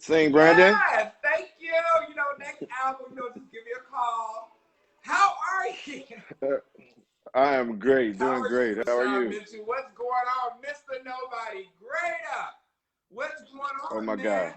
Sing, Brandon. Yes, thank you. Next album, just give me a call. How are you? I am great, How doing are you, great. How are VaShawn you? Mitchell? What's going on, Mr. Nobody? Great up. What's going Oh on, my man? God.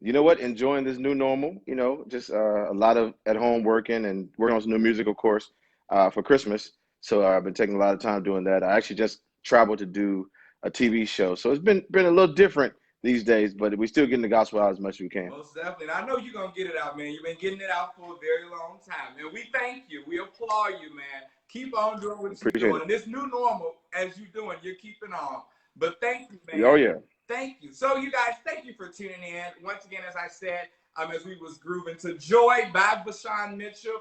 You know what? Enjoying this new normal. Just a lot of at home working and working on some new music, of course, for Christmas. So I've been taking a lot of time doing that. I actually just traveled to do a TV show, so it's been a little different these days, but we still getting the gospel out as much as we can. Most definitely. And I know you're going to get it out, man. You've been getting it out for a very long time. And we thank you. We applaud you, man. Keep on doing what you're Appreciate doing. it. And this new normal, as you're doing, you're keeping on. But thank you, Oh man. yeah. Thank you. So, you guys, thank you for tuning in. Once again, as I said, as we was grooving to Joy by VaShawn Mitchell.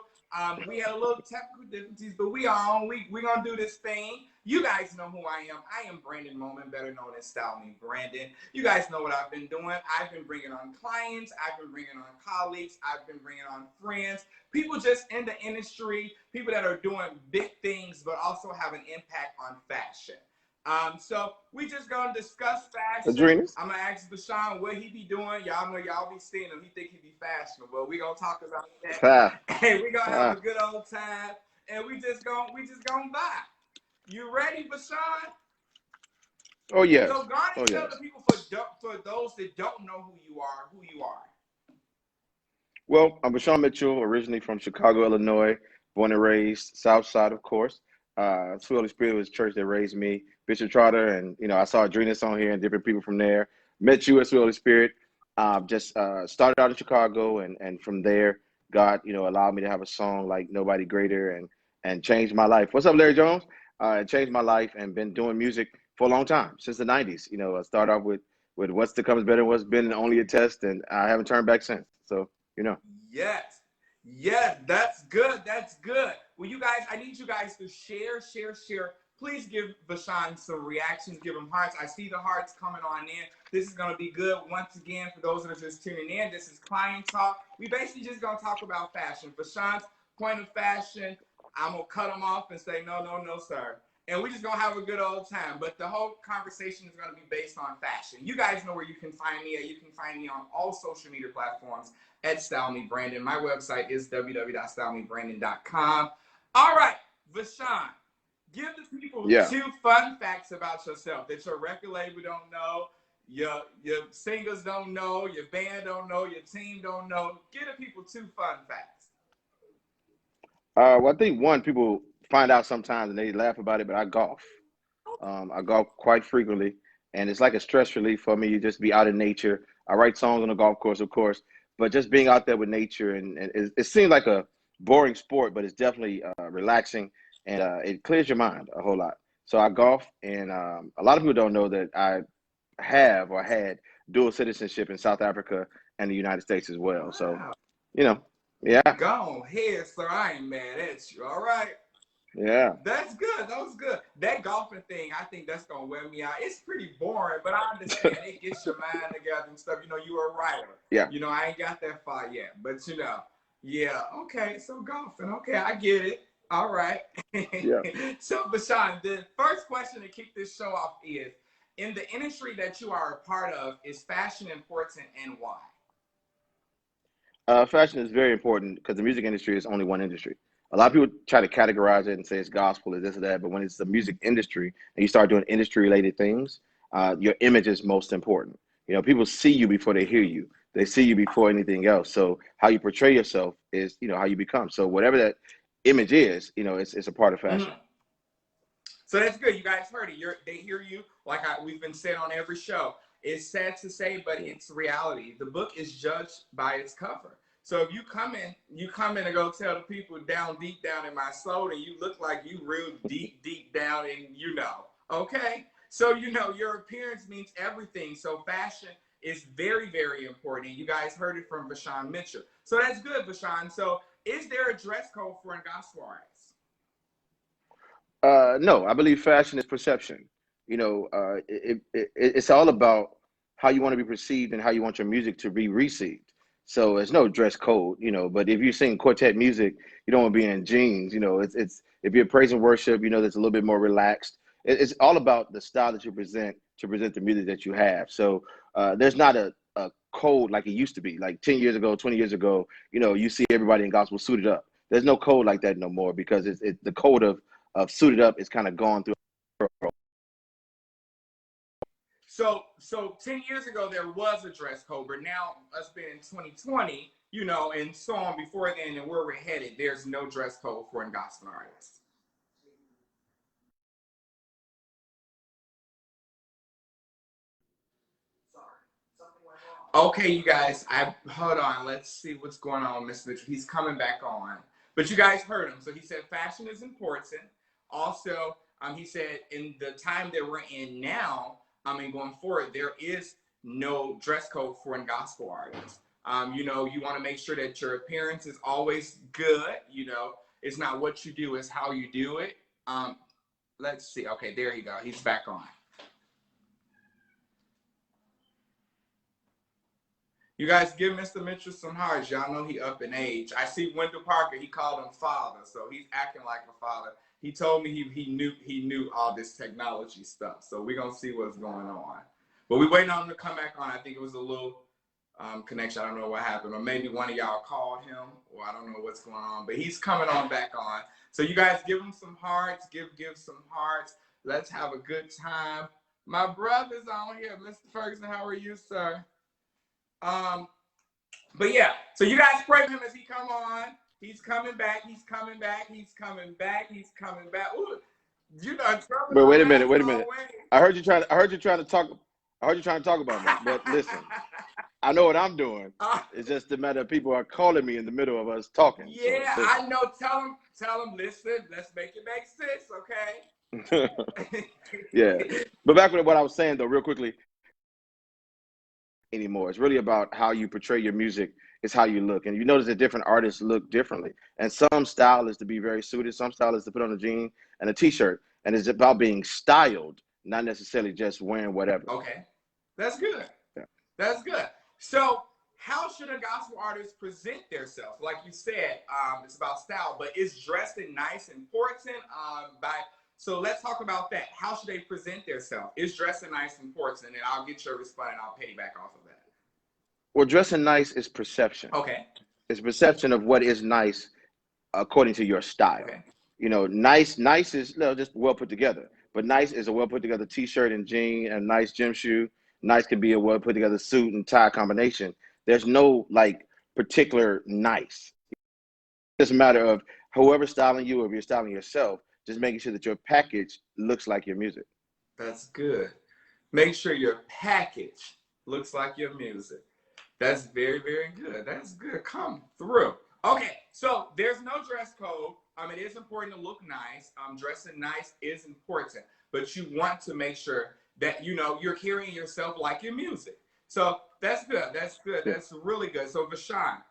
We had a little technical difficulties, but we on. We gonna do this thing. You guys know who I am. I am Brandon Moment, better known as Style Me Brandon. You guys know what I've been doing. I've been bringing on clients. I've been bringing on colleagues. I've been bringing on friends. People just in the industry. People that are doing big things, but also have an impact on fashion. So we just gonna discuss fashion. Adrenas. I'm gonna ask VaShawn what he be doing. Y'all know y'all be seeing him. He think he be fashionable. Well, we gonna talk about that. Ha, Hey, we gonna have ha. a good old time, and we just gonna vibe. You ready, VaShawn? Oh yes. So go on Oh and tell the yes. people for those that don't know who you are, who you are. Well, I'm VaShawn Mitchell, originally from Chicago, Illinois, born and raised South Side, of course. Sweet Holy Spirit was the church that raised me. Bishop Trotter, and I saw Adrenas on here and different people from there. Met you at Sweet Holy Spirit. Just started out in Chicago, and from there, God, allowed me to have a song like Nobody Greater, and changed my life. What's up, Larry Jones? It changed my life, and been doing music for a long time, since the '90s. I started off with What's to Come is Better Than What's Been, and Only a Test, and I haven't turned back since. So, you know. Yes. Yes, that's good. That's good. Well, you guys, I need you guys to share. Please give VaShawn some reactions. Give him hearts. I see the hearts coming on in. This is going to be good. Once again, for those that are just tuning in, this is Client Talk. We basically just going to talk about fashion. VaShawn's point of fashion, I'm going to cut him off and say, no, no, no, sir. And we're just going to have a good old time. But the whole conversation is going to be based on fashion. You guys know where you can find me at. You can find me on all social media platforms at Style Me Brandon. My website is www.stylemebrandon.com. All right, VaShawn, give the people Yeah. 2 fun facts about yourself that your record label don't know, your singers don't know, your band don't know, your team don't know. Give the people 2 fun facts. Well, I think one, people find out sometimes and they laugh about it, but I golf. I golf quite frequently, and it's like a stress relief for me. You just be out in nature. I write songs on the golf course, of course, but just being out there with nature, and it seems like a boring sport, but it's definitely relaxing, and it clears your mind a whole lot. So I golf, and a lot of people don't know that I have or had dual citizenship in South Africa and the United States as well. So, Wow. you know, yeah, Go ahead, sir. I ain't mad at you. All right. yeah, That's good. That was good. That golfing thing, I think that's gonna wear me out. It's pretty boring, but I understand it gets your mind together and stuff. You're a writer. yeah, I ain't got that far yet, but yeah. Okay, so golfing. Okay, I get it. All right. yeah. So, VaShawn, the first question to kick this show off is: in the industry that you are a part of, is fashion important, and why? Fashion is very important because the music industry is only one industry. A lot of people try to categorize it and say it's gospel or this or that, but when it's the music industry and you start doing industry related things, your image is most important. People see you before they hear you. They see you before anything else. So how you portray yourself is, how you become. So whatever that image is, it's a part of fashion. Mm-hmm. So that's good. You guys heard it. They hear you, like we've been saying on every show. It's sad to say, but it's reality. The book is judged by its cover. So if you come in and go tell the people down deep down in my soul, and you look like you real deep down, and okay. So your appearance means everything. So fashion is very, very important. You guys heard it from VaShawn Mitchell. So that's good, VaShawn. So is there a dress code for an gospel artist? No, I believe fashion is perception. It's all about how you want to be perceived and how you want your music to be received. So it's no dress code, but if you sing quartet music, you don't want to be in jeans. It's if you're praise and worship, that's a little bit more relaxed. It's all about the style that you present to present the music that you have. So there's not a code like it used to be. Like 10 years ago, 20 years ago, you see everybody in gospel suited up. There's no code like that no more, because the code of suited up is kind of gone through. So 10 years ago, there was a dress code, but now, us being in 2020, and so on before then, and where we're headed, there's no dress code for gospel artists. Okay, you guys, hold on. Let's see what's going on with Mr. Mitchell. He's coming back on. But you guys heard him. So he said fashion is important. Also, he said in the time that we're in now, going forward, there is no dress code for gospel artists. You want to make sure that your appearance is always good. It's not what you do, it's how you do it. Let's see. Okay, there you go. He's back on. You guys give Mr. Mitchell some hearts. Y'all know he up in age. I see Wendell Parker. He called him father, so he's acting like a father. He told me he knew all this technology stuff. So we're gonna see what's going on. But we waiting on him to come back on. I think it was a little connection. I don't know what happened, or maybe one of y'all called him, or I don't know what's going on. But he's coming on back on. So you guys give him some hearts. Give some hearts. Let's have a good time. My brother's on here, Mr. Ferguson. How are you, sir? But yeah, so you guys pray for him as he come on. He's coming back. He's coming back. He's coming back. He's coming back. Ooh, but wait a minute. I heard you trying to talk about me. But listen, I know what I'm doing. It's just a matter of people are calling me in the middle of us talking. Yeah, so I know. Tell him. Listen, let's make it make sense, okay? Yeah, but back with what I was saying though, real quickly. Anymore. It's really about how you portray your music. It's how you look. And you notice that different artists look differently. And some style is to be very suited. Some style is to put on a jean and a t-shirt. And it's about being styled, not necessarily just wearing whatever. Okay. That's good. Yeah. That's good. So how should a gospel artist present themselves? Like you said, it's about style, but is dressing nice important? So let's talk about that. How should they present themselves? Is dressing nice important? And I'll get your response and I'll piggyback off of that. Well, dressing nice is perception. Okay. It's perception of what is nice according to your style. Okay. Nice is just well put together. But nice is a well put together t-shirt and jean and a nice gym shoe. Nice can be a well put together suit and tie combination. There's no particular nice. It's a matter of whoever's styling you, or if you're styling yourself, just making sure that your package looks like your music. That's good. Make sure your package looks like your music. That's very, very good. That's good. Come through. Okay, so there's no dress code. It is important to look nice. Dressing nice is important, but you want to make sure that you're carrying yourself like your music. So that's good. That's good. That's really good. So VaShawn,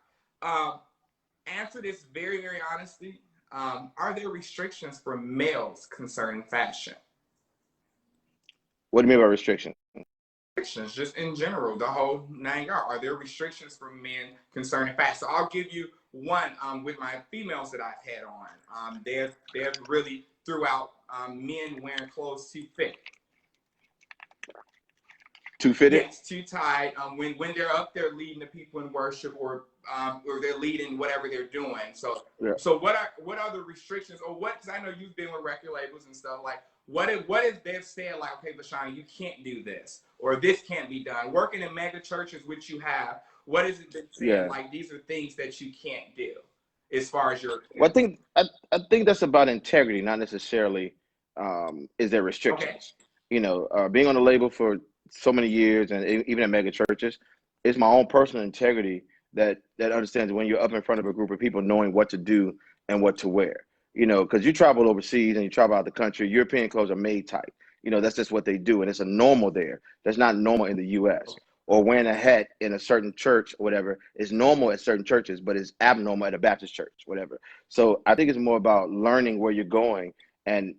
answer this very, very honestly. Are there restrictions for males concerning fashion? What do you mean by restriction? Restrictions, just in general, the whole 9 yards. Are there restrictions for men concerning fashion? So I'll give you one with my females that I've had on. They've really threw out men wearing clothes too fit. Too fitted? Yes, too tight. When they're up there leading the people in worship, or they're leading whatever they're doing. So yeah. So what are the restrictions, or what? Because I know you've been with record labels and stuff. Like what if they've said like, okay, VaShawn, you can't do this, or this can't be done. Working in mega churches, which you have, what is it that saying like these are things that you can't do as far as your? Well, I think that's about integrity, not necessarily is there restrictions. Okay. Being on the label for so many years, and even in mega churches, it's my own personal integrity that understands when you're up in front of a group of people, knowing what to do and what to wear. Because you travel overseas and you travel out the country, European clothes are made tight. That's just what they do, and it's a normal there. That's not normal in the U.S. Or wearing a hat in a certain church or whatever is normal at certain churches, but it's abnormal at a Baptist church, whatever. So I think it's more about learning where you're going and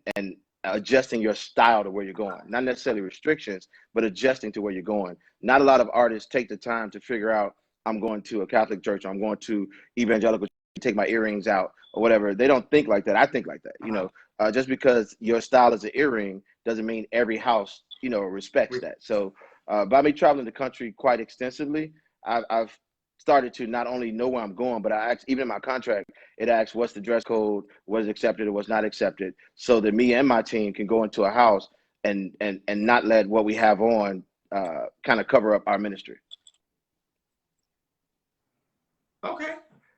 adjusting your style to where you're going. Not necessarily restrictions, but adjusting to where you're going. Not a lot of artists take the time to figure out, I'm going to a Catholic church, or I'm going to evangelical church, take my earrings out or whatever. They don't think like that. I think like that. Just because your style is an earring doesn't mean every house, respects that. So by me traveling the country quite extensively, I've started to not only know where I'm going, but I even in my contract, it asks what's the dress code, what is accepted or what's not accepted, so that me and my team can go into a house and not let what we have on kind of cover up our ministry. Okay.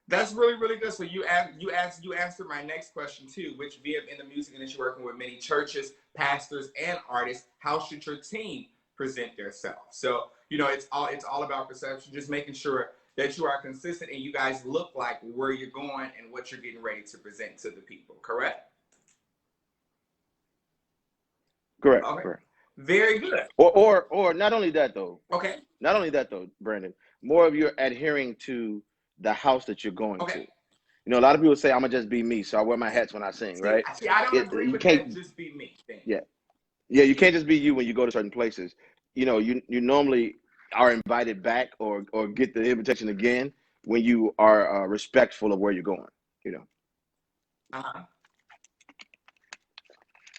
That's really, really good. So you answered my next question too, which via in the music industry, working with many churches, pastors, and artists, how should your team present themselves? So, it's all about perception, just making sure that you are consistent and you guys look like where you're going and what you're getting ready to present to the people, correct? Correct. Okay. Correct. Very good. Or not only that though. Okay. Not only that though, Brandon, more of you're adhering to the house that you're going to. A lot of people say I'm gonna just be me, so I wear my hats when I sing, right? See, I don't agree with that. Just be me thing. Yeah, you can't just be you when you go to certain places. You normally are invited back or get the invitation again when you are respectful of where you're going.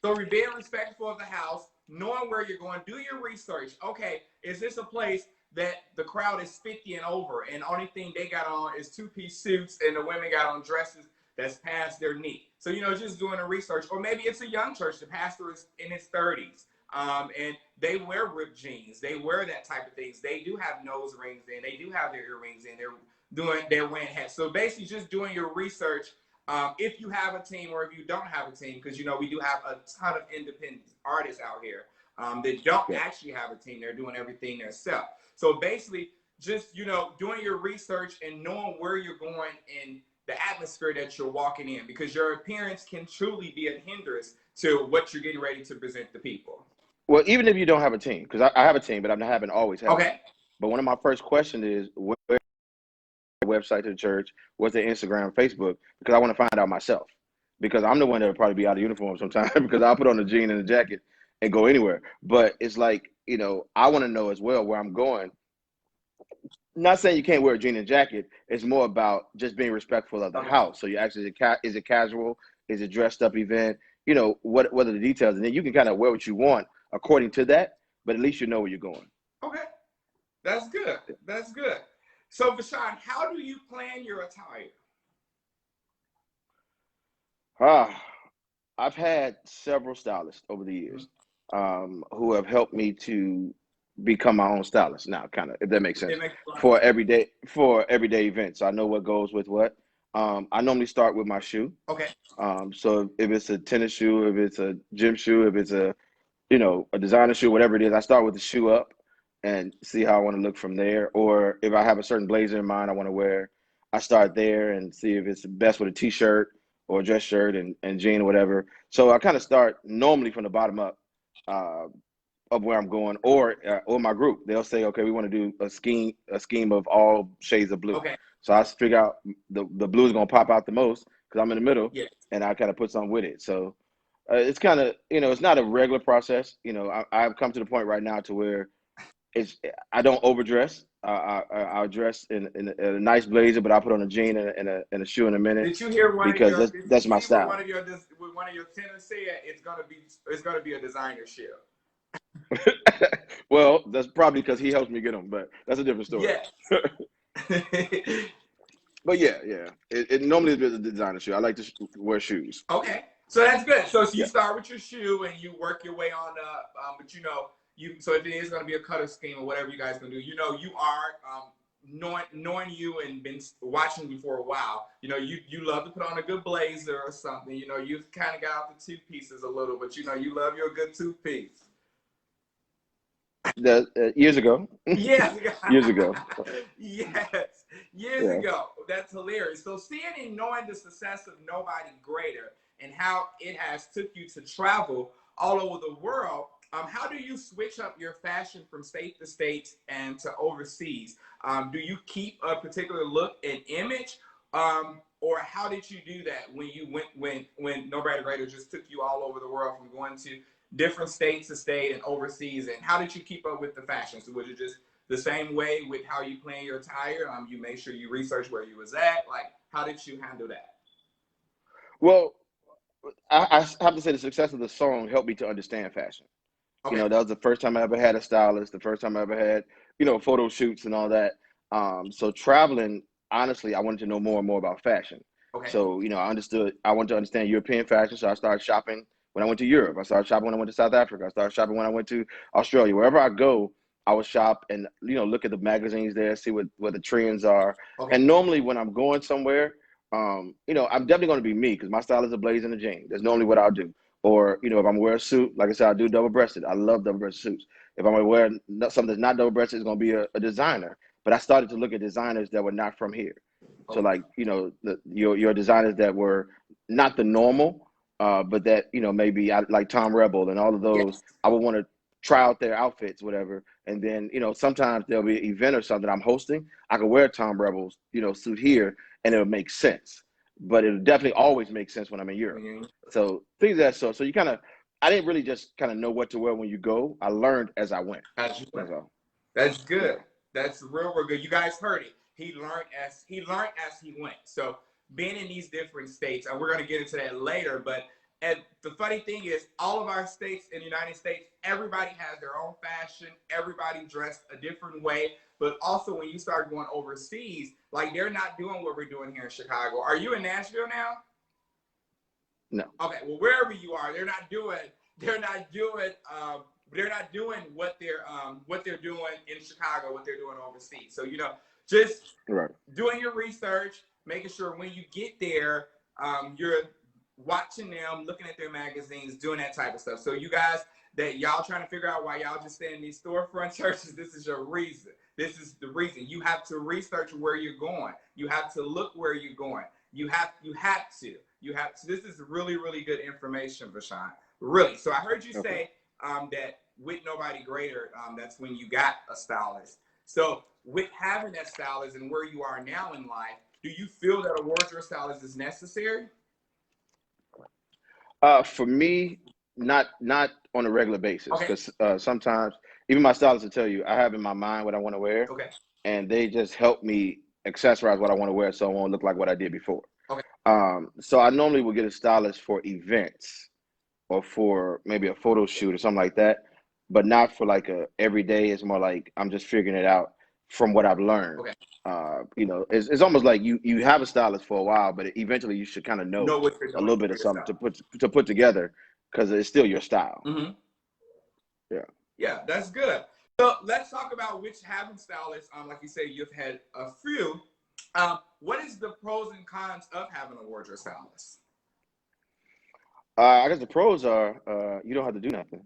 So being respectful of the house, knowing where you're going, do your research. Okay, is this a place that the crowd is 50 and over, and the only thing they got on is two-piece suits, and the women got on dresses that's past their knee? So, just doing a research. Or maybe it's a young church. The pastor is in his 30s, and they wear ripped jeans. They wear that type of things. They do have nose rings in. They do have their earrings in. They're wearing hats. So basically just doing your research. If you have a team or if you don't have a team, because, we do have a ton of independent artists out here that don't actually have a team. They're doing everything themselves. So basically just, doing your research and knowing where you're going and the atmosphere that you're walking in, because your appearance can truly be a hindrance to what you're getting ready to present to people. Well, even if you don't have a team, because I have a team, but I haven't always had one. But one of my first questions is, where website to the church, what's their Instagram, Facebook, because I want to find out myself, because I'm the one that will probably be out of uniform sometimes because I'll put on a jean and a jacket and go anywhere. But it's like, I want to know as well where I'm going. Not saying you can't wear a jean and jacket. It's more about just being respectful of the house. So you actually, is it casual? Is it dressed up event? What are the details? And then you can kind of wear what you want according to that, but at least you know where you're going. Okay. That's good. That's good. So, VaShawn, how do you plan your attire? I've had several stylists over the years who have helped me to become my own stylist now, kind of, if that makes sense, for everyday events. I know what goes with what. I normally start with my shoe. Okay. So if it's a tennis shoe, if it's a gym shoe, if it's a designer shoe, whatever it is, I start with the shoe up and see how I want to look from there. Or if I have a certain blazer in mind I want to wear, I start there and see if it's best with a t-shirt or a dress shirt and jean or whatever. So I kind of start normally from the bottom up of where I'm going, or my group. They'll say, okay, we want to do a scheme of all shades of blue. Okay. So I figure out the blue is going to pop out the most because I'm in the middle, and I kind of put something with it. So it's kind of, it's not a regular process. I've come to the point right now to where I don't overdress. I'll dress in a nice blazer, but I'll put on a jean and a shoe in a minute. Did you hear because that's my style. One of your tenants said it's gonna be a designer shoe. Well, that's probably because he helps me get them, but that's a different story. Yeah. But yeah, it normally is a designer shoe. I like to wear shoes. Okay, so that's good. So you start with your shoe and you work your way on up, but so if it is going to be a color scheme or whatever you guys can do, you are knowing you and been watching you for a while. You love to put on a good blazer or something. You've kind of got out the two pieces a little, but you love your good two piece. Years ago. Yes. Years ago. Yes. Years ago. That's hilarious. So seeing and knowing the success of Nobody Greater and how it has took you to travel all over the world, how do you switch up your fashion from state to state and to overseas? Do you keep a particular look and image? Or how did you do that when you when Nobody Greater just took you all over the world, from going to different states to state and overseas? And how did you keep up with the fashion? So was it just the same way with how you plan your attire? You made sure you research where you was at. Like, how did you handle that? Well, I have to say the success of the song helped me to understand fashion. Okay. That was the first time I ever had a stylist, the first time I ever had, photo shoots and all that. So traveling, honestly, I wanted to know more and more about fashion. Okay. So, I wanted to understand European fashion. So I started shopping when I went to Europe. I started shopping when I went to South Africa. I started shopping when I went to Australia. Wherever I go, I would shop and, look at the magazines there, see what the trends are. Okay. And normally when I'm going somewhere, I'm definitely going to be me because my style is a blazer and a jean. That's normally what I'll do. Or, if I'm gonna wear a suit, like I said, I do double breasted. I love double breasted suits. If I'm gonna wear something that's not double breasted, it's gonna be a designer. But I started to look at designers that were not from here. So Okay. like, your designers that were not the normal, but that, maybe I like Tom Rebel and all of those. Yes. I would want to try out their outfits, whatever. And then, sometimes there'll be an event or something I'm hosting. I could wear Tom Rebel's, suit here and it'll make sense. But it'll definitely always make sense when I'm in Europe. Mhm. So things of that sort. So I didn't really just kind of know what to wear when you go. I learned as I went. As you That's went. all. That's Yeah. good. That's real good. You guys heard it. He learned as he went. So being in these different states, and we're gonna get into that later, but and the funny thing is, all of our states in the United States, everybody has their own fashion. Everybody dressed a different way. But also, when you start going overseas, like they're not doing what we're doing here in Chicago. Are you in Nashville now? No. Okay, well, wherever you are, they're not doing they're not doing they're not doing what they're doing in Chicago, what they're doing overseas. So just Right. doing your research, making sure when you get there, you're watching them, looking at their magazines, doing that type of stuff. So you guys that y'all trying to figure out why y'all just stay in these storefront churches, this is your reason. This is the reason. You have to research where you're going. You have to look where you're going. You have to. This is really, really good information, VaShawn. Really. So I heard you Okay. say that with nobody greater, that's when you got a stylist. So with having that stylist and where you are now in life, do you feel that a wardrobe stylist is necessary? For me, not on a regular basis, Okay. because sometimes even my stylist will tell you I have in my mind what I want to wear, Okay. and they just help me accessorize what I want to wear so it won't look like what I did before. Okay. So I normally will get a stylist for events or for maybe a photo shoot or something like that, but not for like a everyday. It's more like I'm just figuring it out from what I've learned. Okay. It's almost like you have a stylist for a while, but eventually you should kind of know Know what you're a doing little bit for of something yourself. to put together because it's still your style. Mm-hmm. Yeah. Yeah, that's good. So let's talk about which having stylists. Like you say, you've had a few. What is the pros and cons of having a wardrobe stylist? I guess the pros are you don't have to do nothing.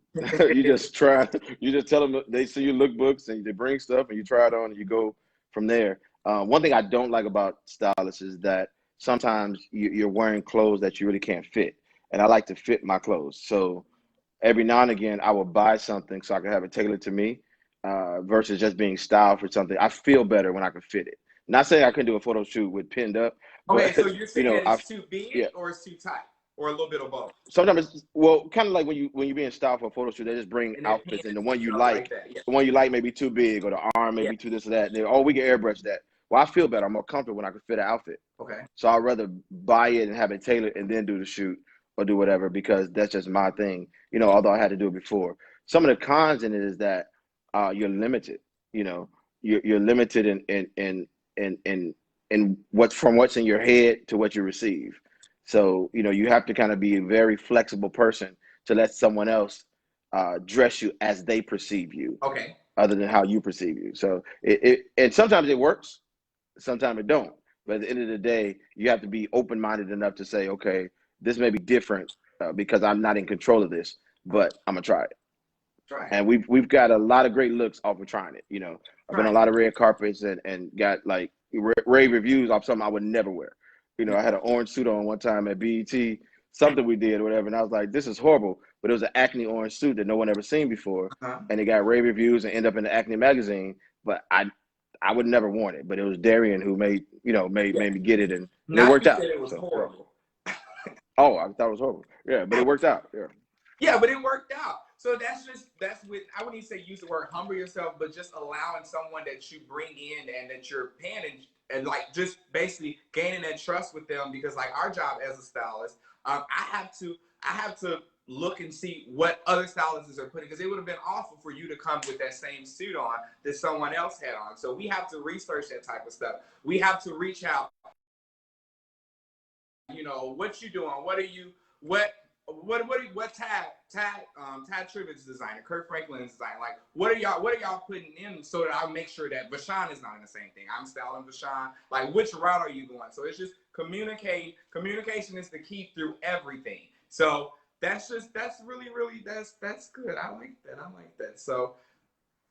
You just try. You just tell them they see your lookbooks and they bring stuff and you try it on and you go from there. One thing I don't like about stylists is that sometimes you're wearing clothes that you really can't fit, and I like to fit my clothes. So every now and again, I will buy something so I can have it tailored to me, versus just being styled for something. I feel better when I can fit it. Not saying I can do a photo shoot with pinned up, Okay, but so you're saying that I it's too big yeah. or it's too tight or a little bit of both, Sometimes it's well, kind of like when you being styled for a photo shoot, they just bring and then outfits, pants and and stuff like that. Yeah. the one you like may be too big, or the arm may Yeah. be too this or that. They oh, we can airbrush that. Well, I feel better. I'm more comfortable when I can fit an outfit. Okay. So I'd rather buy it and have it tailored and then do the shoot or do whatever because that's just my thing. Although I had to do it before. Some of the cons in it is that you're limited. You know, you're limited in what's in your head to what you receive. So you have to kind of be a very flexible person to let someone else dress you as they perceive you, Okay. other than how you perceive you. So and sometimes it works, sometimes it don't. But at the end of the day, you have to be open minded enough to say, okay, this may be different because I'm not in control of this, but I'm gonna try it. Try it. And we've got a lot of great looks off of trying it. I've been Try on a it. lot of red carpets and got like rave reviews off something I would never wear. Yeah. I had an orange suit on one time at BET, something we did or whatever, and I was like, this is horrible. But it was an Acne orange suit that no one ever seen before, Uh-huh. and it got rave reviews and ended up in the Acne magazine. But I would never worn it. But it was Darian who Yeah. made me get it, and it Not worked you out. said it was So yeah. horrible. Oh, I thought it was horrible. Yeah, but it worked out. Yeah. Yeah, but it worked out. So that's with I wouldn't even say use the word humble yourself, but just allowing someone that you bring in and that you're paying and like just basically gaining that trust with them because like our job as a stylist, I have to look and see what other stylists are putting, because it would have been awful for you to come with that same suit on that someone else had on. So we have to research that type of stuff. We have to reach out. You know, what you doing? What are you? What Tad Tribb's designer, Kurt Franklin's design. Like, what are y'all putting in so that I'll make sure that VaShawn is not in the same thing. I'm styling VaShawn. Like, which route are you going? So it's just communicate. Communication is the key through everything. So that's really that's good. I like that. So,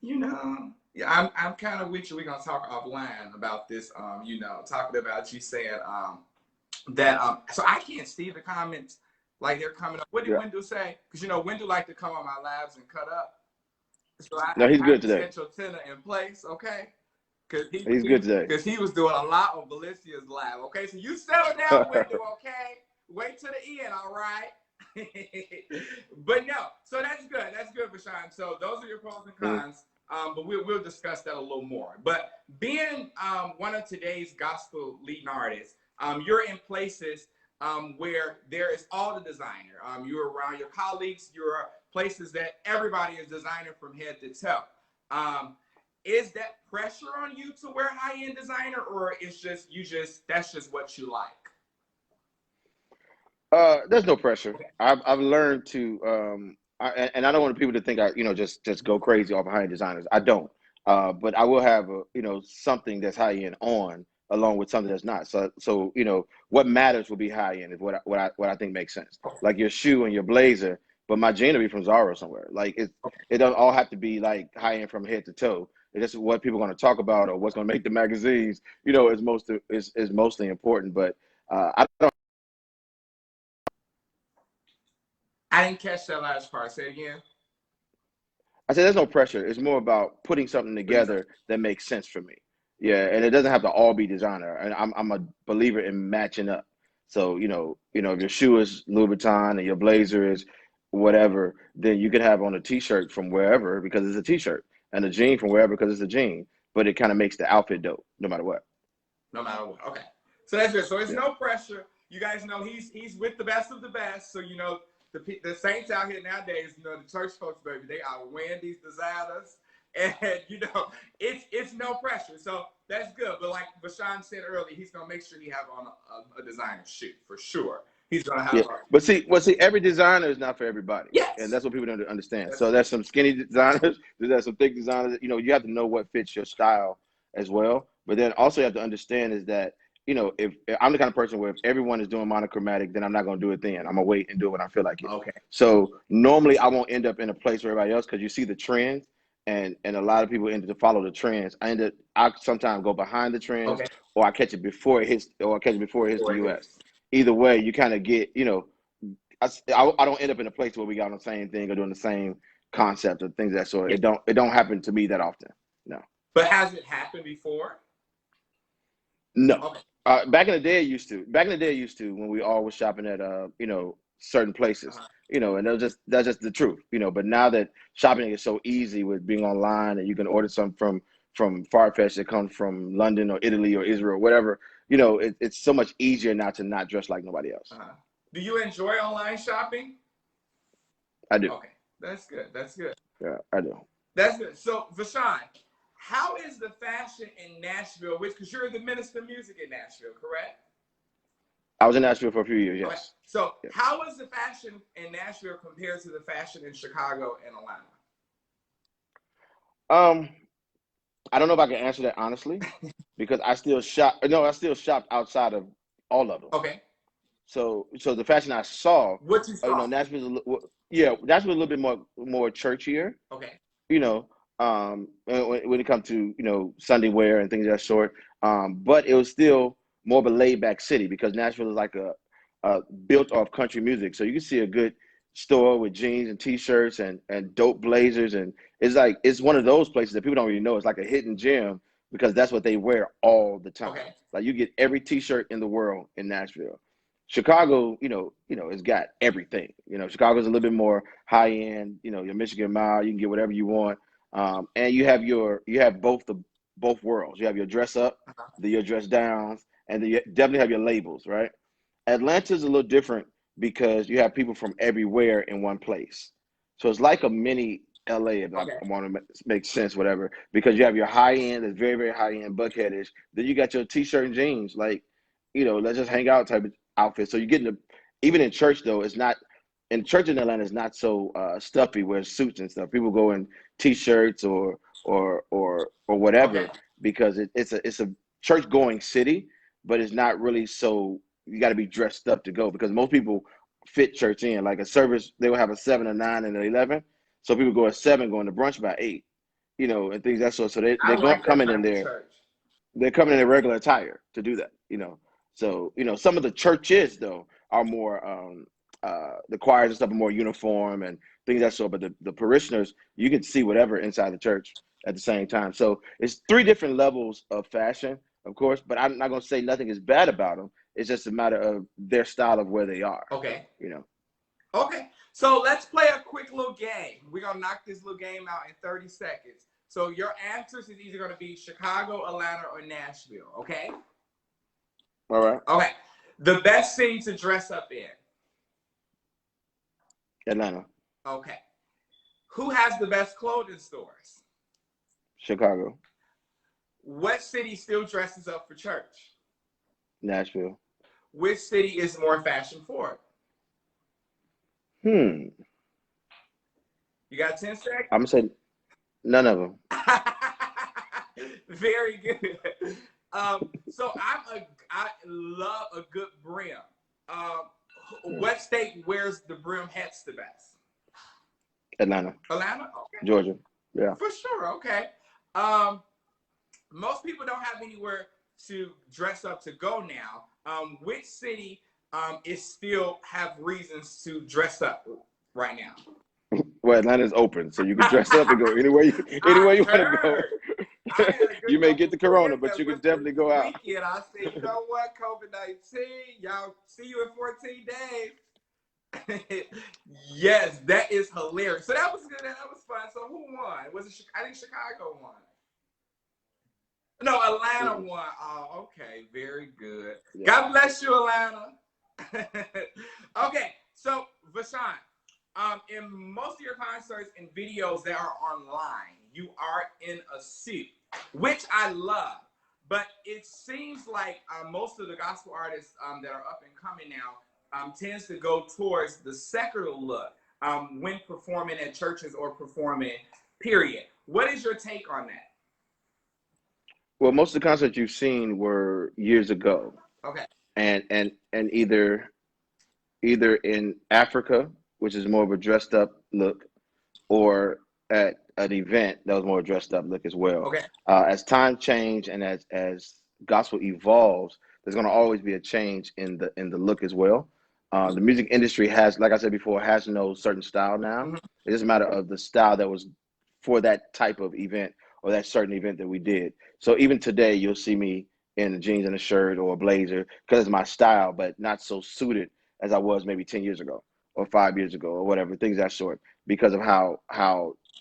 you know, yeah, I'm kind of with you. We're gonna talk offline about this. You know, talking about you saying that so I can't see the comments. Like they're coming up. What did Wendell say? Because you know Wendell like to come on my lives and cut up. So No, he's good today. Set your tenor in place, okay? Because he's good today. Because he was doing a lot on Belicia's live. Okay, so you settle down, Wendell. Okay, wait till the end. All right. But no, so that's good. That's good, VaShawn. So those are your pros and cons. But we'll discuss that a little more. But being one of today's gospel leading artists, you're in places where there is all the designer. You're around your colleagues. You're places that everybody is designer from head to toe. Is that pressure on you to wear high-end designer, or it's just that's just what you like? There's no pressure. I've learned to and I don't want people to think I just go crazy off high-end designers. I don't. But I will have something that's high-end on along with something that's not. So what matters will be high-end is what I think makes sense. Like your shoe and your blazer, but my jean will be from Zara somewhere. Like it doesn't all have to be like high-end from head to toe. It's just what people are going to talk about or what's going to make the magazines. Is mostly important. But I don't. I didn't catch that last part. Say it again. I said there's no pressure. It's more about putting something together that makes sense for me. Yeah, and it doesn't have to all be designer. And I'm a believer in matching up. So if your shoe is Louis Vuitton and your blazer is whatever, then you could have on a T-shirt from wherever because it's a T-shirt, and a jean from wherever because it's a jean. But it kind of makes the outfit dope, no matter what. No matter what. Okay. So that's good. So it's no pressure. You guys know he's with the best of the best. So the saints out here nowadays, the church folks, baby, they are wearing these designers, and it's no pressure. So that's good. But like VaShawn said earlier, he's gonna make sure he have on a designer shoe for sure. He's gonna have. But see, every designer is not for everybody. Yes. And that's what people don't understand. So there's some skinny designers, there's some thick designers. You have to know what fits your style as well. But then also you have to understand is that if I'm the kind of person where if everyone is doing monochromatic, then I'm not going to do it then. I'm going to wait and do it when I feel like it. Okay. So normally I won't end up in a place where everybody else, because you see the trends and a lot of people end up to follow the trends. I sometimes go behind the trends or I catch it before it hits the US. Either way, you kind of get, I don't end up in a place where we got on the same thing or doing the same concept or things of that sort. It don't happen to me that often. No. But has it happened before? No. Okay. Back in the day, it used to. When we all was shopping at certain places, and that's just the truth, But now that shopping is so easy with being online, and you can order something from Farfetch that comes from London or Italy or Israel, or whatever, it's so much easier now to not dress like nobody else. Do you enjoy online shopping? I do. Okay, that's good. Yeah, I do. That's good. So, VaShawn, how is the fashion in Nashville? Because you're the minister of music in Nashville, correct? I was in Nashville for a few years, yes. Okay. So how is the fashion in Nashville compared to the fashion in Chicago and Atlanta? I don't know if I can answer that honestly because I still shopped outside of all of them. Okay. So the fashion I saw, what you saw? Nashville's a little bit more churchier. Okay. When it comes to Sunday wear and things of that sort, but it was still more of a laid back city because Nashville is like a built off country music. So you can see a good store with jeans and t-shirts and dope blazers, and it's one of those places that people don't really know. It's like a hidden gem because that's what they wear all the time. Okay. Like you get every t-shirt in the world in Nashville. Chicago, it's got everything. Chicago's a little bit more high end. Your Michigan Mile, you can get whatever you want. And you have both worlds. You have your dress up, your dress downs, and then you definitely have your labels, right? Atlanta's a little different because you have people from everywhere in one place. So it's like a mini LA, if I Okay. want to make sense, whatever, because you have your high end, that's very, very high end buckheadish. Then you got your t-shirt and jeans, like, let's just hang out type of outfit. So you're getting even in church though, it's not, in church in Atlanta is not so stuffy where suits and stuff. People go in t-shirts or Okay. whatever because it's a church going city, but it's not really so you got to be dressed up to go because most people fit church in like a service. They will have a 7, a 9, and an 11. So people go at 7, going to brunch by 8, and things that sort. So I they're going like that coming in type of there. church. They're coming in a regular attire to do that. So some of the churches though are more the choirs and stuff are more uniform and things of that sort. But the parishioners, you can see whatever inside the church at the same time. So it's 3 different levels of fashion, of course. But I'm not gonna say nothing is bad about them. It's just a matter of their style of where they are. Okay. You know. Okay. So let's play a quick little game. We're gonna knock this little game out in 30 seconds. So your answers is either gonna be Chicago, Atlanta, or Nashville. Okay. All right. Okay. The best city to dress up in. Atlanta. Okay. Who has the best clothing stores? Chicago. What city still dresses up for church? Nashville. Which city is more fashion forward? You got 10 seconds? I'm gonna say none of them. Very good. So I love a good brim. What state wears the brim hats the best? Atlanta. Atlanta? Okay. Georgia. Yeah. For sure. Okay. Most people don't have anywhere to dress up to go now. Which city is still have reasons to dress up right now? Well, Atlanta's open, so you can dress up and go anywhere you want to go. You may get the corona, but you can definitely go out. Weekend, I said, you know what, COVID-19, y'all see you in 14 days. Yes, that is hilarious. So that was good. That was fun. So who won? Was it? I think Chicago won. No, Atlanta won. Oh, okay. Very good. Yeah. God bless you, Atlanta. Okay, so VaShawn, in most of your concerts and videos that are online, you are in a suit, which I love. But it seems like most of the gospel artists that are up and coming now tends to go towards the secular look when performing at churches or performing, period. What is your take on that? Well, most of the concerts you've seen were years ago. Okay. And either in Africa, which is more of a dressed up look, or at an event that was more dressed up look as well. Okay. As time change and as gospel evolves, there's going to always be a change in the look as well. The music industry has, like I said before, has no certain style now. Mm-hmm. It's just a matter of the style that was for that type of event or that certain event that we did. So even today, you'll see me in the jeans and a shirt or a blazer because it's my style, but not so suited as I was maybe 10 years ago or 5 years ago or whatever, things that sort, because of how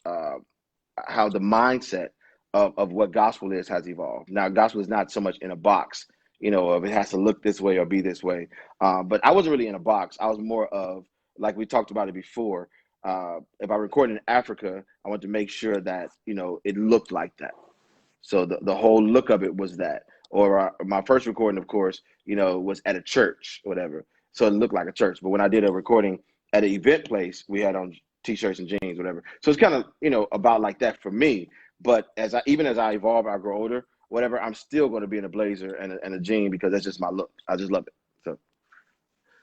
the mindset of what gospel is has evolved. Now, gospel is not so much in a box, of it has to look this way or be this way. But I wasn't really in a box. I was more of, like we talked about it before, if I record in Africa, I want to make sure that, it looked like that. So the whole look of it was that. Or my first recording, of course, was at a church, whatever. So it looked like a church. But when I did a recording at an event place, we had on t-shirts and jeans, whatever. So it's kind of, about like that for me. But even as I evolve, I grow older, whatever, I'm still going to be in a blazer and a jean because that's just my look. I just love it.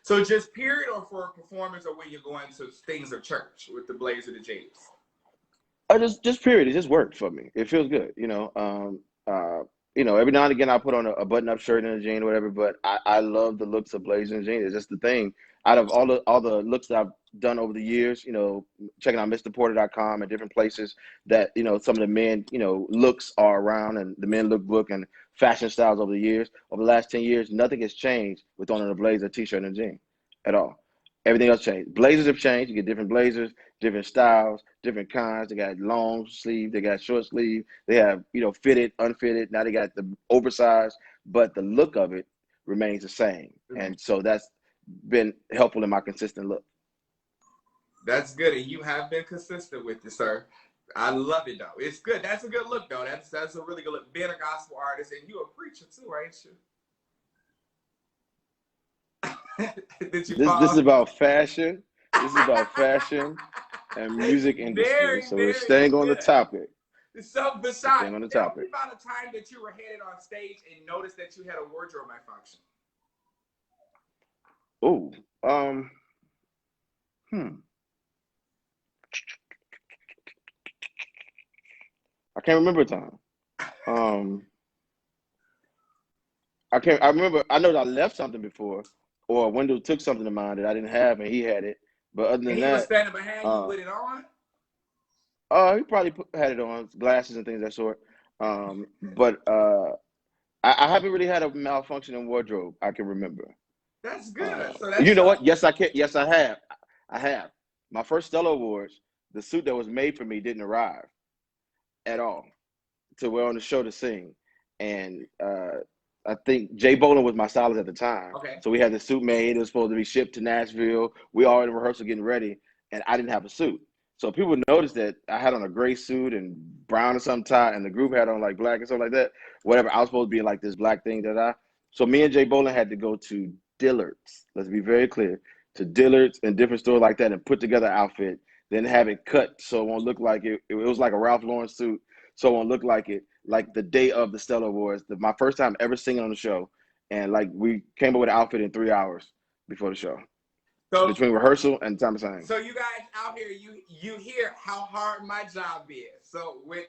So just period, or for a performance, or when you're going to things of church with the blazer, the jeans? Just period. It just worked for me. It feels good, every now and again I put on a button-up shirt and a jean or whatever, but I love the looks of blazer and jeans. It's just the thing. Out of all the looks that I've done over the years, checking out MrPorter.com and different places that, some of the men, looks are around, and the men look book and fashion styles over the years. Over the last 10 years, nothing has changed with on a blazer, t-shirt, and a jean at all. Everything else changed. Blazers have changed. You get different blazers, different styles, different kinds. They got long sleeve, they got short sleeve. They have, fitted, unfitted. Now they got the oversized, but the look of it remains the same. Mm-hmm. And so been helpful in my consistent look. That's good, and you have been consistent with it, sir. I love it though. It's good. That's a good look though. That's a really good look. Being a gospel artist, and you a preacher too, ain't you? Did you This is fall? about fashion. This is about fashion and music industry. Very, So we're very staying on the good. topic. So, We're VaShawn, staying on the tell topic. me about a time that you were headed on stage and noticed that you had a wardrobe malfunction. Oh, um, hmm. I can't remember a time. Um, I can't. I remember. I know that I left something before, or a window took something of mine that I didn't have, and he had it. But other And than he was that, standing behind you uh, with it on. he probably had it on, glasses and things of that sort. But I haven't really had a malfunctioning wardrobe I can remember. That's good. So You that's know what? Yes, I can. Yes, I have. I have. My first Stella Awards, the suit that was made for me didn't arrive at all to wear on the show to sing, and I think Jay Bolin was my stylist at the time. okay. So we had the suit made. It was supposed to be shipped to Nashville. We all in rehearsal getting ready, and I didn't have a suit. So people noticed that I had on a gray suit and brown or some tie, and the group had on like black and stuff like that. Whatever. I was supposed to be in like this black thing that I. So me and Jay Bolin had to go to Dillard's. Let's be very clear, to Dillard's and different stores like that, and put together an outfit. Then have it cut so it won't look like it. It was like a Ralph Lauren suit, so it won't look like it. Like the day of the Stella Awards, my first time ever singing on the show, and like we came up with an outfit in 3 hours before the show, So between rehearsal and time of singing. So you guys out here, you hear how hard my job is. So when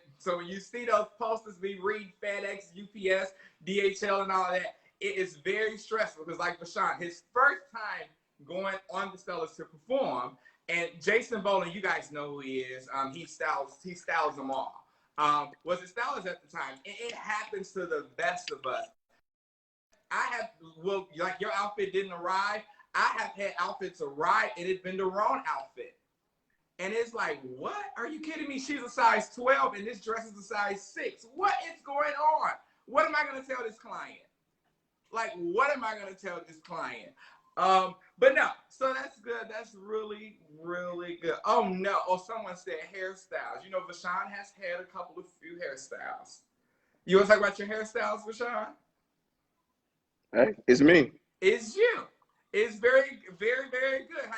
you see those posters be read FedEx, UPS, DHL, and all that, it is very stressful because like VaShawn, his first time going on the Stellars to perform, and Jason Boland, you guys know who he is. He styles them all. Was it stylist at the time? It happens to the best of us. Like your outfit didn't arrive. I have had outfits arrive and it's been the wrong outfit. And it's like, what? Are you kidding me? She's a size 12 and this dress is a size 6. What is going on? What am I going to tell this client? Like, what am I going to tell this client? But no, so that's good. That's really, really good. Oh no. Oh, someone said hairstyles. You know, VaShawn has had a few hairstyles. You want to talk about your hairstyles, VaShawn? Hey, it's me. It's you. It's very, very, very good.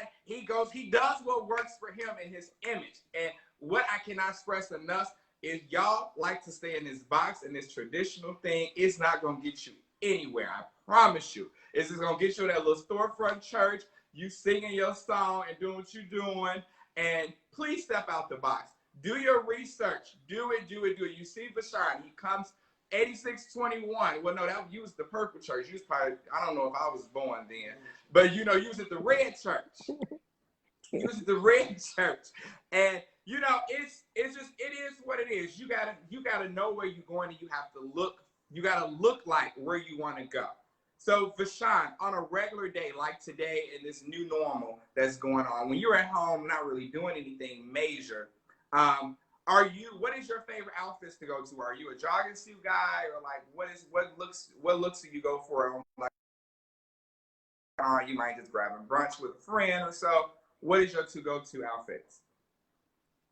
He does what works for him and his image. And what I cannot stress enough is y'all like to stay in this box and this traditional thing. It's not going to get you anywhere. I promise you. It's just going to get you in that little storefront church, you singing your song and doing what you're doing. And please step out the box. Do your research. Do it. You see VaShawn. He comes 8621. Well, no, you was the purple church. You was probably, I don't know if I was born then. But you was at the red church. You was at the red church. And it is what it is. You gotta know where you're going, and you gotta look like where you want to go. So VaShawn, on a regular day like today in this new normal that's going on, when you're at home not really doing anything major, what is your favorite outfits to go to? Are you a jogging suit guy, or like what looks do you go for? Like, you might just grab a brunch with a friend or so. What is your to-go-to outfits?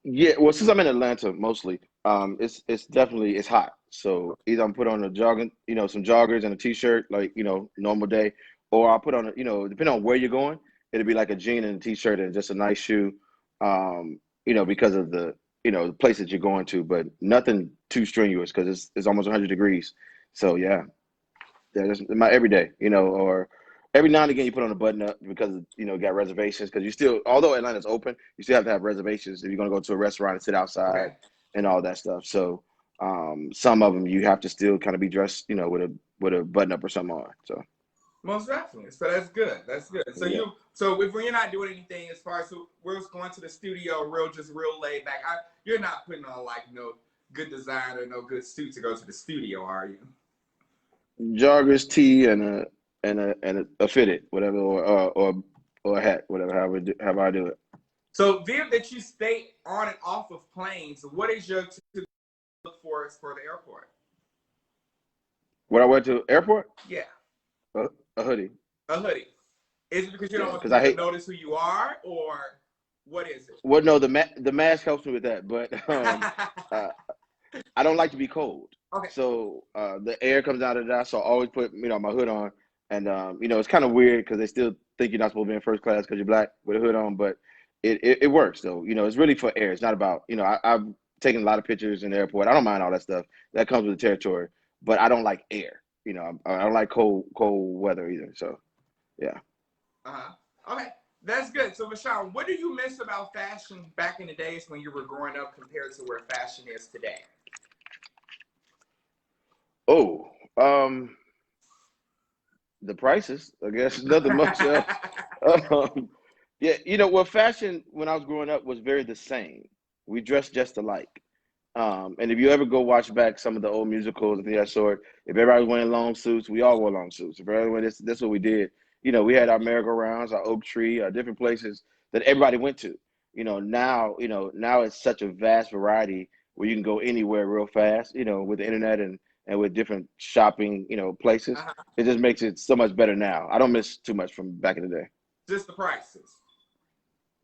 Yeah, well, since I'm in Atlanta mostly, it's definitely it's hot. So either I'm put on a jogging, some joggers and a t-shirt, like normal day, or I'll put on depending on where you're going, it'll be like a jean and a t-shirt and just a nice shoe, because of the place that you're going to, but nothing too strenuous because it's almost 100 degrees. So that's my everyday, or every now and again you put on a button up because got reservations because you still, although Atlanta's open, you still have to have reservations if you're gonna go to a restaurant and sit outside Okay. and all that stuff. So some of them you have to still kind of be dressed, with a button up or something on. So Most definitely. So that's good. That's good. So yeah. if you're not doing anything as far as we're just going to the studio, real laid back. You're not putting on like no good design or no good suit to go to the studio, are you? Joggers, tee, and a fitted, whatever, or a hat, whatever, however I do it. So Viv, that you stay on and off of planes, what is your look for the airport? When I went to airport, Yeah, a hoodie. a hoodie. Is it because you don't Yeah, want because I people to hate. notice who you are, or what is it? Well, no, the mask helps me with that, but uh, I don't like to be cold. Okay. So the air comes out of that, so I always put my hood on, and it's kind of weird because they still think you're not supposed to be in first class because you're black with a hood on, but it works though. It's really for air. It's not about I've taken a lot of pictures in the airport. I don't mind all that stuff. That comes with the territory, but I don't like air. I don't like cold weather either. So yeah. Okay, that's good. So, VaShawn, what do you miss about fashion back in the days when you were growing up compared to where fashion is today? Oh, the prices. I guess nothing much else. Um, yeah, fashion when I was growing up was very the same. We dressed just alike. And if you ever go watch back some of the old musicals and things of that sort, if everybody was wearing long suits, we all wore long suits. If everybody that's what we did. We had our merry-go-rounds, our oak tree, our different places that everybody went to. Now it's such a vast variety where you can go anywhere real fast, with the internet and with different shopping, places. Uh-huh. It just makes it so much better now. I don't miss too much from back in the day. Just the prices.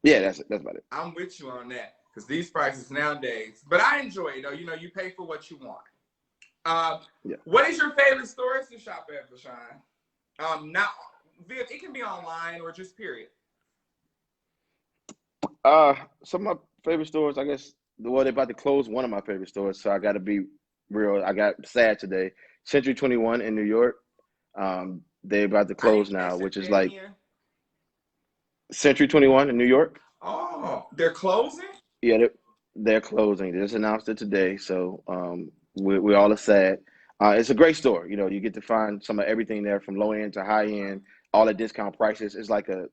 Yeah, that's about it. I'm with you on that because these prices nowadays, but I enjoy it though. You pay for what you want. Yeah. What is your favorite stores to shop at, VaShawn? Not it can be online or just period. Some of my favorite stores, I guess, they're about to close one of my favorite stores, so I got to be real. I got sad today. Century 21 in New York, they're about to I close didn't now, catch which that. is Say it like again. Century 21 in New York. Oh, they're closing? Yeah, they're closing. They just announced it today, so we all are sad. It's a great store. You get to find some of everything there from low end to high end, all at discount prices. It's like a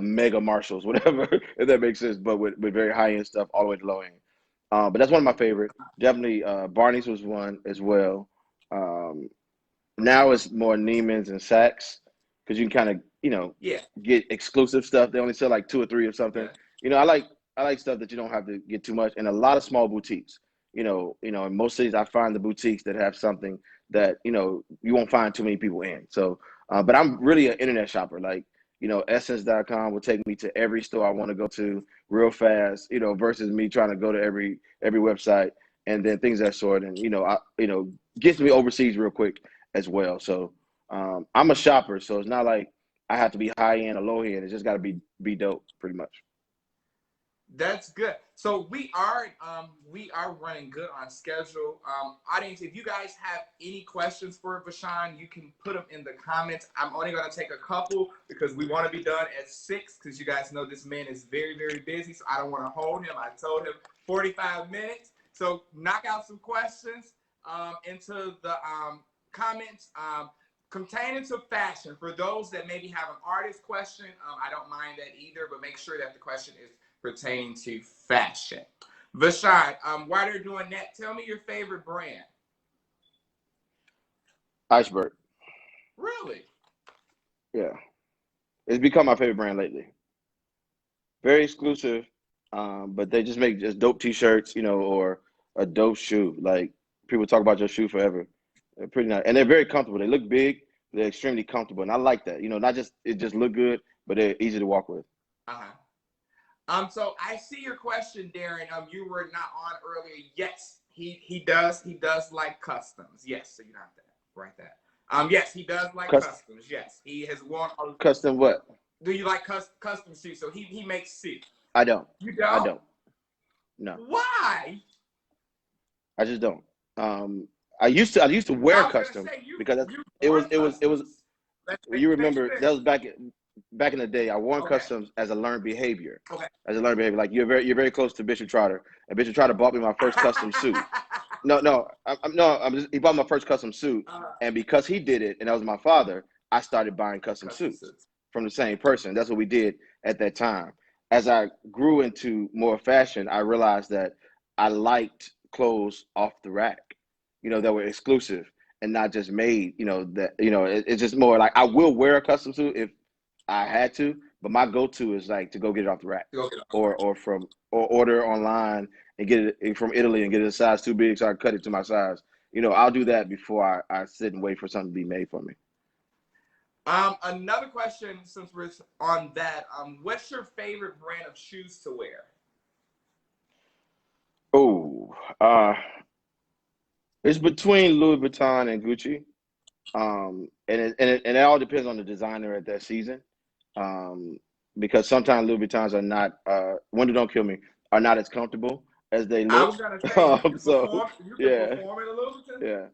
mega Marshalls, whatever, if that makes sense, but with very high end stuff all the way to low end. But that's one of my favorite. Definitely, Barney's was one as well. Um, Now it's more Neiman's and Saks because you can kind of Yeah. get exclusive stuff. They only sell like two or three or something. Yeah. I like stuff that you don't have to get too much, and a lot of small boutiques. In most cities, I find the boutiques that have something that you won't find too many people in. So, but I'm really an internet shopper. Like Essence.com will take me to every store I want to go to real fast. Versus me trying to go to every website and then things of that sort. And gets me overseas real quick as well. So I'm a shopper, so it's not like I have to be high end or low end. It's just got to be dope, pretty much. That's good. So we are running good on schedule. Audience, if you guys have any questions for VaShawn, you can put them in the comments. I'm only going to take a couple because we want to be done at 6 because you guys know this man is very, very busy. So I don't want to hold him. I told him 45 minutes. So knock out some questions into the comments containing to fashion. For those that maybe have an artist question, I don't mind that either, but make sure that the question is pertaining to fashion. VaShawn, while they're doing that, tell me your favorite brand. Iceberg. Really? Yeah. It's become my favorite brand lately. Very exclusive, but they just make just dope t-shirts, or a dope shoe. Like people talk about your shoe forever. They're pretty nice. And they're very comfortable. They look big, they're extremely comfortable. And I like that. Not just it just look good, but they're easy to walk with. Uh-huh. So I see your question, Darren. You were not on earlier. Yes, he does like customs. Yes, so you have to write that. Yes, he does like customs. Yes, he has worn a custom what? Do you like custom suits? So he makes suits. I don't. You don't? I don't. No. Why? I just don't. I used to wear custom because it was. You remember that was back in the day. I wore customs as a learned behavior. Okay. As a learned behavior, like you're very close to Bishop Trotter, and Bishop Trotter bought me my first custom suit. He bought my first custom suit, and because he did it, and that was my father, I started buying custom suits from the same person. That's what we did at that time. As I grew into more fashion, I realized that I liked clothes off the rack, that were exclusive and not just made, it's just more like I will wear a custom suit if I had to, but my go-to is like to go get it off the rack or order online and get it from Italy and get it a size too big so I can cut it to my size. I'll do that before I sit and wait for something to be made for me. Another question, since we're on that, what's your favorite brand of shoes to wear? Oh, it's between Louis Vuitton and Gucci. And it all depends on the designer at that season. Um, because sometimes Louis Vuittons are not, Window Don't Kill Me, are not as comfortable as they I look. was gonna say you can So perform. You can yeah, perform in a Louboutin. yeah,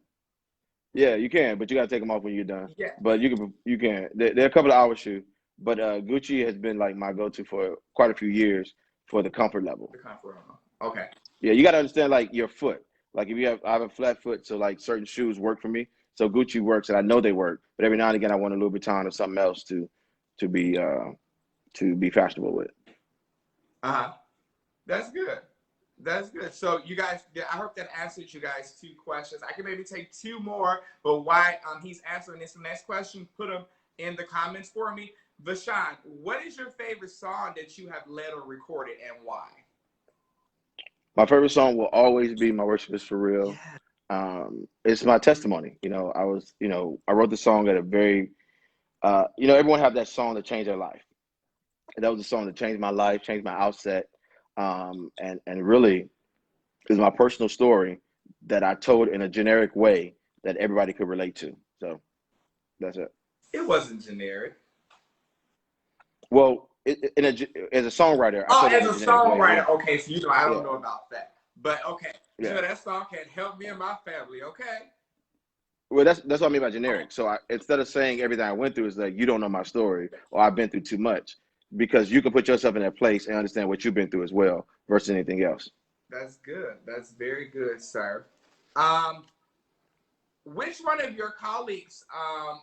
yeah, you can, but you gotta take them off when you're done. Yeah, But you can. They're a couple of hour shoe, but Gucci has been like my go-to for quite a few years for the comfort level. the comfort level. Okay. Yeah, you got to understand like your foot. Like if I have a flat foot, so like certain shoes work for me. So Gucci works, and I know they work. But every now and again, I want a Louis Vuitton or something else to be to be fashionable with. Uh huh. That's good. That's good. So you guys, I hope that answers you guys 2 questions. I can maybe take 2 more, but why he's answering this next question, put them in the comments for me. VaShawn, what is your favorite song that you have led or recorded, and why? My favorite song will always be "My Worship Is for Real." Yeah. It's my testimony. I wrote the song at a very, everyone have that song that changed their life. And that was a song that changed my life, changed my outset, and really is my personal story that I told in a generic way that everybody could relate to. So that's it. It wasn't generic. Well, as a songwriter, I Oh, told it as in a a generic way. songwriter, okay, so I don't Yeah, know about that. But okay, so yeah. that song can help me and my family, okay? Well, that's what I mean by Okay. generic. So instead of saying everything I went through is like you don't know my story or I've been through too much, because you can put yourself in that place and understand what you've been through as well versus anything else. That's good. That's very good, sir. Um, which one of your colleagues,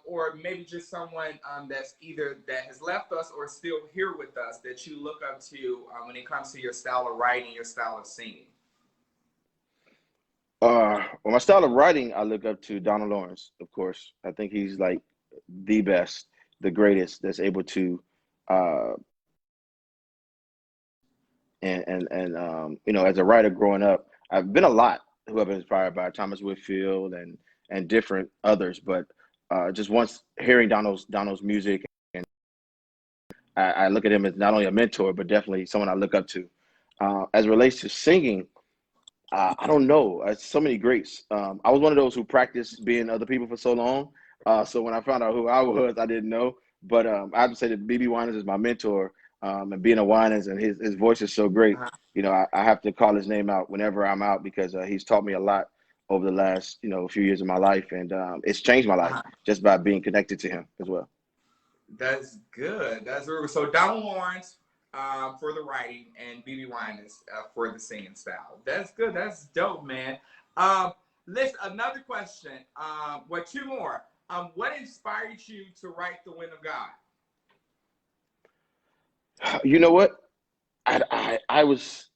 or maybe just someone that's either that has left us or still here with us, that you look up to when it comes to your style of writing, your style of singing? Well, my style of writing, I look up to Donald Lawrence, of course. I think he's like the best, the greatest that's able to, uh, as a writer growing up, I've been a lot who have been inspired by Thomas Whitfield and different others, but just once hearing Donald's music, and I look at him as not only a mentor, but definitely someone I look up to. As it relates to singing, I don't know. So many greats. I was one of those who practiced being other people for so long. So when I found out who I was, I didn't know. But I have to say that BB Winans is my mentor, and being a Winans, and his voice is so great. Uh-huh. I have to call his name out whenever I'm out because he's taught me a lot over the last few years of my life, and it's changed my life Uh-huh. just by being connected to him as well. That's good. That's really good. So Donald Lawrence for the writing and BB Winans for the singing style. That's good. That's dope, man. Um, listen, another question. Well, 2 more. What inspired you to write The Wind of God? You know what? I was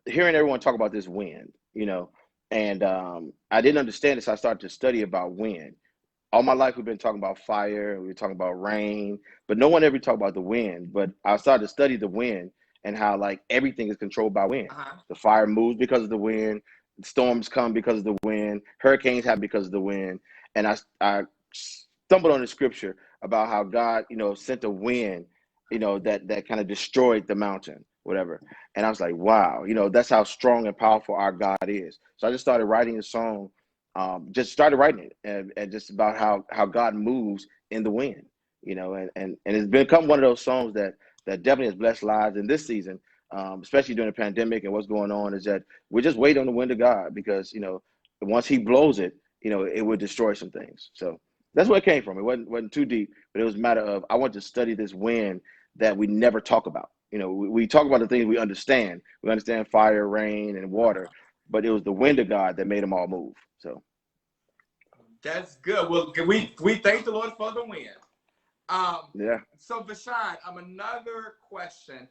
hearing everyone talk about this wind, and I didn't understand this. I started to study about wind. All my life, we've been talking about fire, we were talking about rain, but no one ever talked about the wind. But I started to study the wind and how like everything is controlled by wind. Uh-huh. The fire moves because of the wind, storms come because of the wind, hurricanes happen because of the wind. And I stumbled on the scripture about how God, sent a wind, that kind of destroyed the mountain, whatever. And I was like, wow, that's how strong and powerful our God is. So I just started writing a song, just started writing it, and just about how God moves in the wind, and it's become one of those songs that definitely has blessed lives in this season, especially during the pandemic and what's going on. Is that we're just waiting on the wind of God because once He blows it, it would destroy some things. So that's where it came from. It wasn't too deep, but it was a matter of I want to study this wind that we never talk about. We talk about the things we understand. We understand fire, rain, and water, but it was the wind of God that made them all move. So That's good. Well, we thank the Lord for the win. Um, yeah. so VaShawn, another question.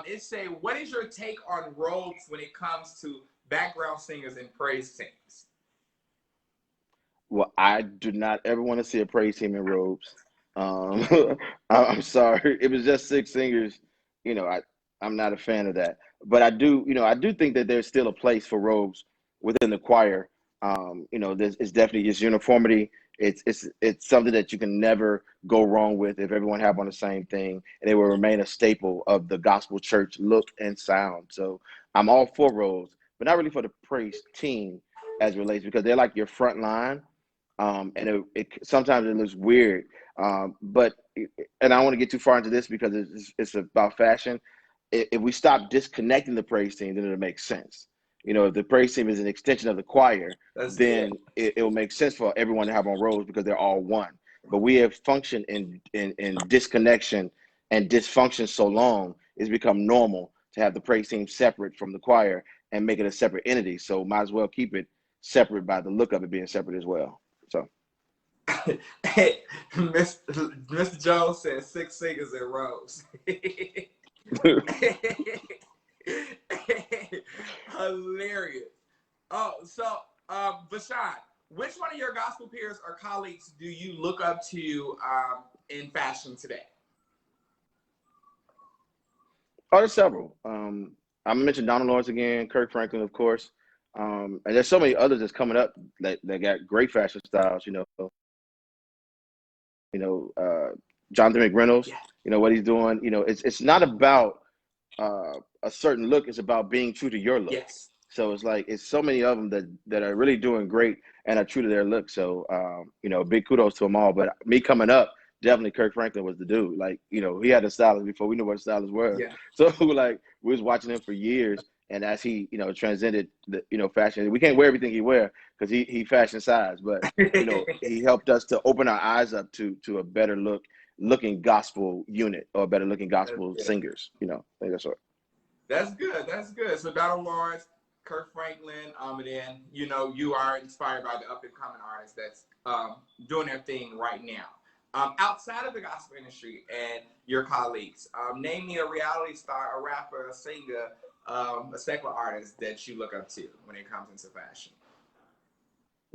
It say, what is your take on robes when it comes to background singers and praise teams? Well, I do not ever want to see a praise team in robes. Um, I'm sorry. It was just six singers. I'm not a fan of that. But I do think that there's still a place for robes within the choir. There's it's definitely it's uniformity. It's something that you can never go wrong with if everyone have on the same thing, and it will remain a staple of the gospel church look and sound. So I'm all for robes, but not really for the praise team as it relates, because they're like your front line. And it sometimes it looks weird. But and I don't want to get too far into this because it's about fashion. If we stop disconnecting the praise team, then it'll make sense. You know, if the praise team is an extension of the choir, That's good. then it will make sense for everyone to have on roles because they're all one. But we have functioned in disconnection and dysfunction so long, it's become normal to have the praise team separate from the choir and make it a separate entity. So might as well keep it separate by the look of it being separate as well. So Hey, Mr. Jones says 6 singers in rows. Hilarious. Oh, so VaShawn, which one of your gospel peers or colleagues do you look up to in fashion today? Oh, there's several. I'm gonna mention Donald Lawrence again, Kirk Franklin, of course. And there's so many others that's coming up that got great fashion styles. Jonathan McReynolds. Yeah. You know what he's doing. You know, it's not about a certain look. It's about being true to your look. Yes. So it's like it's so many of them that are really doing great and are true to their look. So big kudos to them all. But me coming up, definitely Kirk Franklin was the dude. Like, he had a stylist before we knew what a stylist was. Yeah. So like we was watching him for years. And as he, transcended the, fashion, we can't wear everything he wear because he fashion size, but he helped us to open our eyes up to a better looking gospel unit or better looking gospel singers, things of that sort. That's good. That's good. So Donald Lawrence, Kirk Franklin, and then you are inspired by the up and coming artists that's doing their thing right now. Outside of the gospel industry and your colleagues, name me a reality star, a rapper, a singer, a secular artist that you look up to when it comes into fashion.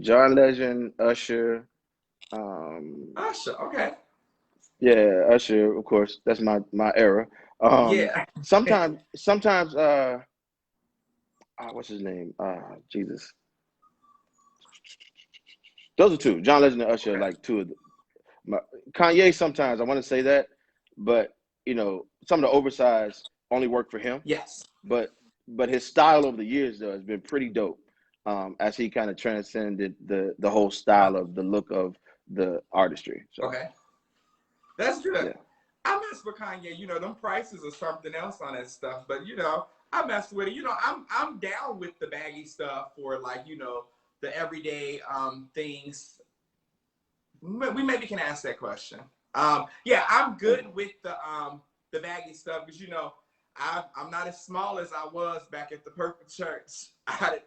John Legend, Usher. Usher, okay. Yeah, Usher, of course. That's my era. Yeah. Sometimes, what's his name? Jesus. Those are two. John Legend and Usher are like two of Kanye. Sometimes I want to say that, but some of the oversized only work for him. Yes. But his style over the years though has been pretty dope. As he kind of transcended the whole style of the look of the artistry. So. Okay. That's good. Yeah. I mess with Kanye. Them prices are something else on that stuff. But I mess with it. I'm down with the baggy stuff for the everyday things. We maybe can ask that question. Yeah, I'm good with the baggy stuff because I'm not as small as I was back at the Purple Church. I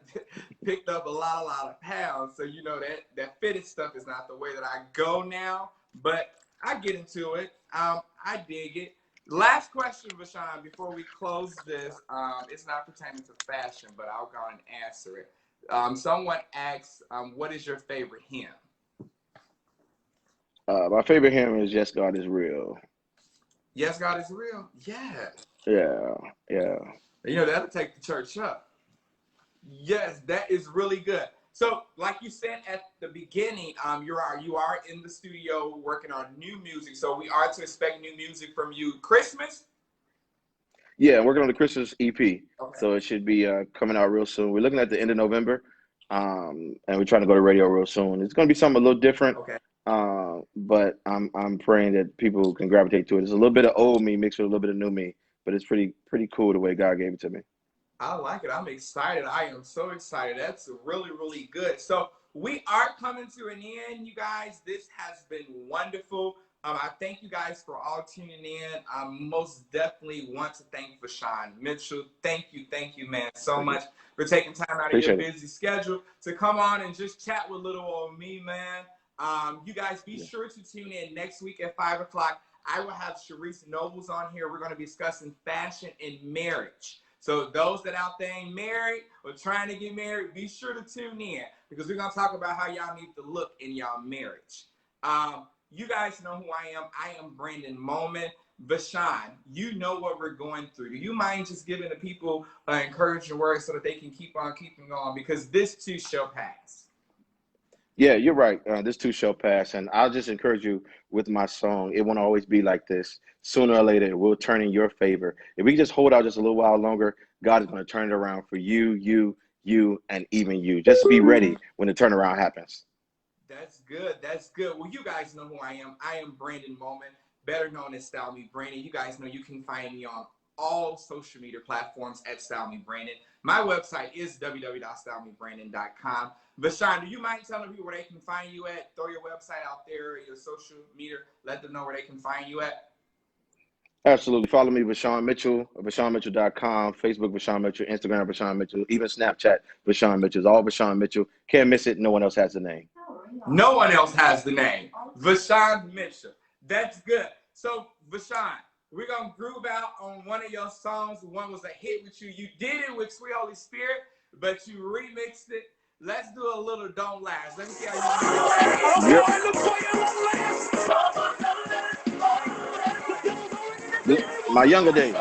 picked up a lot of pounds, so that fitted stuff is not the way that I go now. But I get into it. I dig it. Last question, VaShawn, before we close this. It's not pertaining to fashion, but I'll go and answer it. Someone asks, what is your favorite hymn? My favorite hymn is Yes, God is Real. Yes, God is Real? Yeah. Yeah. That'll take the church up. Yes, that is really good. So, like you said at the beginning, you are in the studio working on new music. So we are to expect new music from you. Christmas? Yeah, I'm working on the Christmas EP. Okay. So it should be coming out real soon. We're looking at the end of November, and we're trying to go to radio real soon. It's going to be something a little different. Okay. But I'm praying that people can gravitate to it. It's a little bit of old me mixed with a little bit of new me, but it's pretty cool the way God gave it to me. I like it. I'm excited. I am so excited. That's really, really good. So we are coming to an end, you guys. This has been wonderful. I thank you guys for all tuning in. I most definitely want to thank VaShawn Mitchell. Thank you, man, so much for taking time out of your busy schedule to come on and just chat with little old me, man. You guys be sure to tune in next week at 5 o'clock. I will have Sharice Nobles on here. We're going to be discussing fashion and marriage. So those that out there ain't married or trying to get married, be sure to tune in because we're going to talk about how y'all need to look in y'all marriage. You guys know who I am. I am Brandon Moman. VaShawn, you know what we're going through. Do you mind just giving the people encouraging words so that they can keep on keeping on? Because this too shall pass. Yeah, you're right. This too shall pass, and I'll just encourage you with my song. It won't always be like this. Sooner or later, it will turn in your favor. If we just hold out just a little while longer, God is going to turn it around for you, and even you. Just be ready when the turnaround happens. That's good. That's good. Well, you guys know who I am. I am Brandon Moment, better known as Style Me Brandon. You guys know you can find me on all social media platforms at Style Me Brandon. My website is www.stylemebrandon.com. VaShawn, do you mind telling people where they can find you at? Throw your website out there, your social media. Let them know where they can find you at. Absolutely. Follow me, VaShawn Mitchell, VaShawnMitchell.com, Facebook, VaShawn Mitchell, Instagram, VaShawn Mitchell, even Snapchat, VaShawn Mitchell. It's all VaShawn Mitchell. Can't miss it. No one else has the name. No one else has the name. VaShawn Mitchell. That's good. So, VaShawn, we're going to groove out on one of your songs. One was a hit with you. You did it with Sweet Holy Spirit, but you remixed it. Let's do a little Don't Last. Let me see how you do it. My younger days.